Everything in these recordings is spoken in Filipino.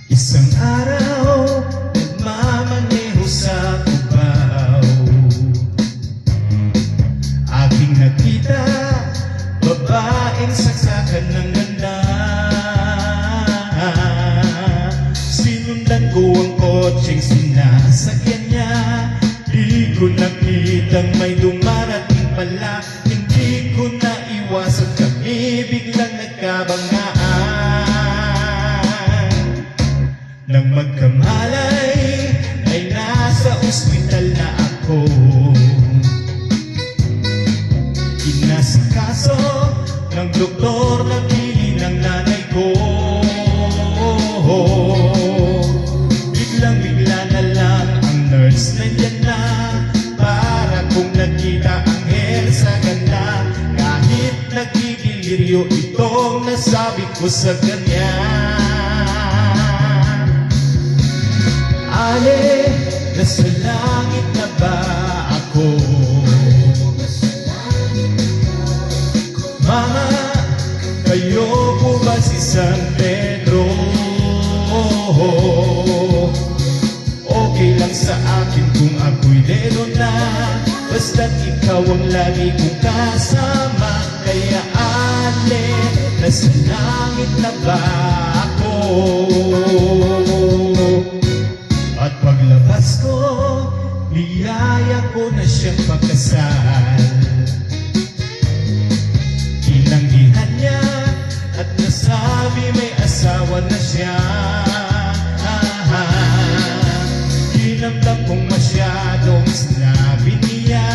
Isang araw, nagmamaneho sa Cubao, aking nakita, babaeng saksakan ng ganda. Sinundan ko ang kotseng sinasakyan niya, di ko nakitang may dumarating pala. Hindi ko naiwasan, kami biglang nagkabanggaan. Nang magkamalay ay nasa ospital na ako, inasikaso ng doktor na pili ng nanay ko. Biglang-bigla na lang ang nurse nandyan na, para kung nakita ang hair sa ganda. Kahit nagigiliryo itong nasabi ko sa kanya. Ale, nasa langit na ba ako? Mama, kayo po ba si San Pedro? Okay lang sa akin kung ako'y dedo na, basta't ikaw ang lagi kong kasama. Kaya ale, nasa langit na ba ako? At paglabas ko, niyaya ko na siyang pagkasal. Tinanggihan niya at nasabi may asawa na siya. Dinamdam kong masyadong sinabi niya,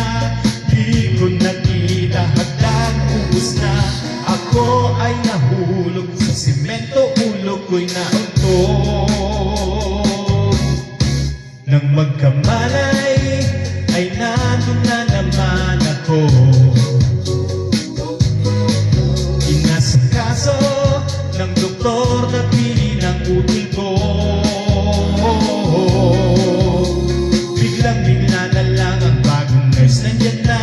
di ko nakita hagdan ubus na. Ako ay nahulog sa simento, ulo ko'y nauntog. Nang magkamalay ay nandun na naman ako, inasikaso ng doktor na pili ng util ko. Biglang-bigla na lang ang bagong nurse nandyan na,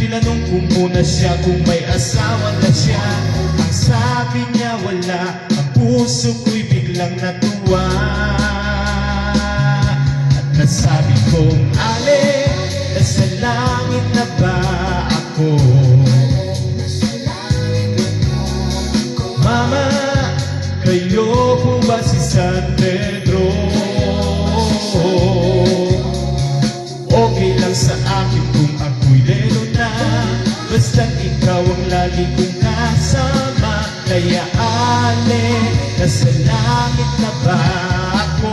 tinanong ko muna siya kung may asawa na siya. Ang sabi niya wala, ang puso ko'y biglang natuwa. Nasabi kong ale, nasa langit na ba ako? Mama, kayo po ba si San Pedro? Okay lang sa akin kung ako'y dedo na, basta't ikaw ang lagi kong kasama. Kaya ale, nasa langit na ba ako?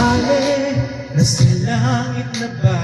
Ale, nasa langit na ba